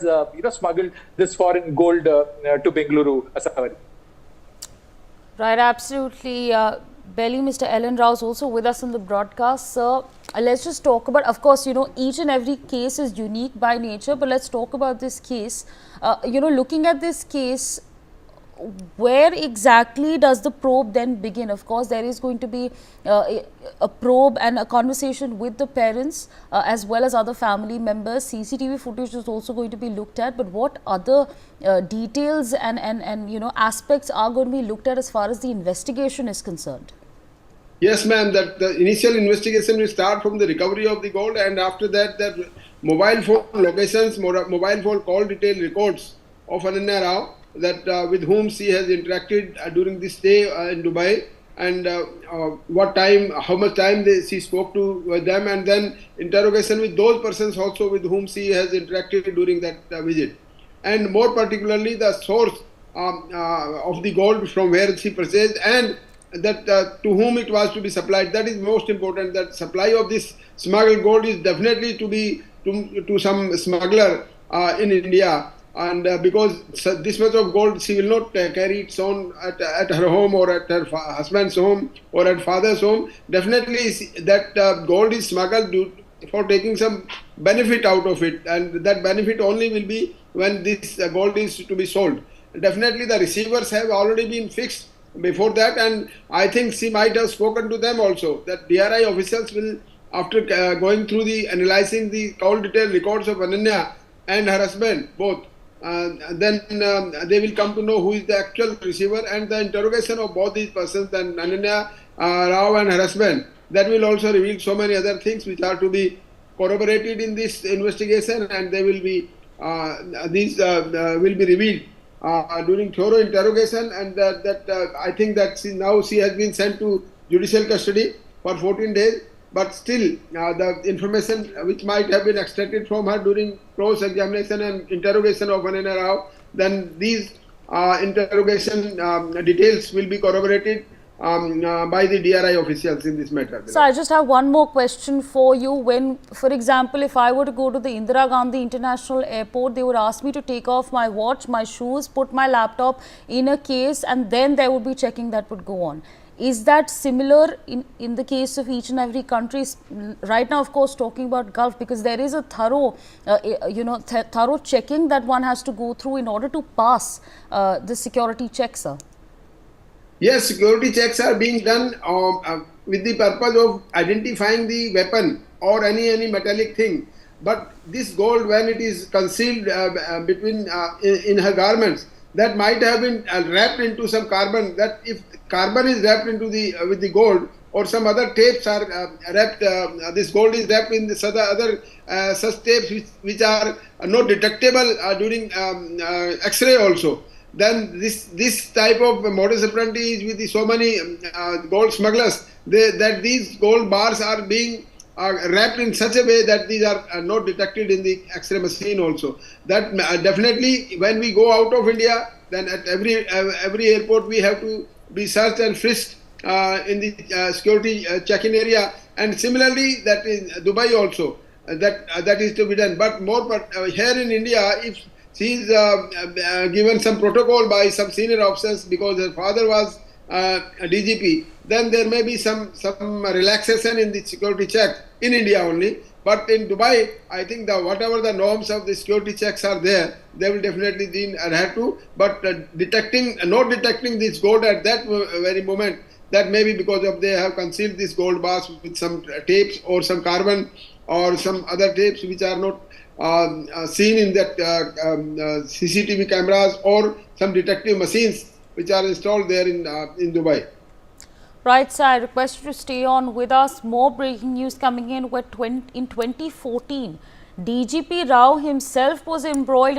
smuggled this foreign gold to Bengaluru, Asawari. Right, absolutely. Belly, Mr. Ellen Rao is also with us in the broadcast. Sir, let's just talk about, of course, each and every case is unique by nature, but let's talk about this case. Looking at this case, where exactly does the probe then begin? Of course, there is going to be a probe and a conversation with the parents as well as other family members. CCTV footage is also going to be looked at, but what other details and aspects are going to be looked at as far as the investigation is concerned? Yes, ma'am, that the initial investigation will start from the recovery of the gold, and after that, mobile phone locations, mobile phone call detail records of Ranya Rao, that with whom she has interacted during this stay in Dubai, and what time, how much time she spoke to them, and then interrogation with those persons also with whom she has interacted during that visit, and more particularly the source of the gold from where she purchased, and that to whom it was to be supplied. That is most important. That supply of this smuggled gold is definitely to be to some smuggler in India. And because this much of gold she will not carry its own at her home or at her husband's home or at father's home. Definitely that gold is smuggled for taking some benefit out of it, and that benefit only will be when this gold is to be sold. Definitely the receivers have already been fixed before that, and I think she might have spoken to them also. That DRI officials will, after going through analyzing the call detail records of Ananya and her husband both, then they will come to know who is the actual receiver, and the interrogation of both these persons, and Ranya Rao and her husband, that will also reveal so many other things which are to be corroborated in this investigation, and they will be these will be revealed during thorough interrogation, and I think that she has been sent to judicial custody for 14 days. But still, the information which might have been extracted from her during close examination and interrogation of Ranya Rao, then these interrogation details will be corroborated by the DRI officials in this matter. So I just have one more question for you. When, for example, if I were to go to the Indira Gandhi International Airport, they would ask me to take off my watch, my shoes, put my laptop in a case, and then there would be checking that would go on. Is that similar in the case of each and every country? Right now, of course, talking about Gulf, because there is a thorough, thorough checking that one has to go through in order to pass the security checks, sir. Yes, security checks are being done with the purpose of identifying the weapon or any metallic thing. But this gold, when it is concealed between in her garments, that might have been wrapped into some carbon. That if carbon is wrapped into with the gold, or some other tapes are wrapped, this gold is wrapped in this other such tapes which are not detectable during X-ray also. Then this type of modus operandi is with so many gold smugglers, that these gold bars are being wrapped in such a way that these are not detected in the X-ray machine also. That definitely when we go out of India, then at every airport we have to be searched and frisked in the security check-in area, and similarly that in Dubai also that is to be done. But here in India, if she is given some protocol by some senior officers because her father was a DGP, then there may be some relaxation in the security check in India only. But in Dubai, I think whatever the norms of the security checks are there, they will definitely be adhered to. But not detecting this gold at that very moment, that may be because of they have concealed this gold bars with some tapes or some carbon or some other tapes which are not seen in that CCTV cameras or some detective machines which are installed there in Dubai. Right, sir. I request you to stay on with us. More breaking news coming in. In 2014, DGP Rao himself was embroiled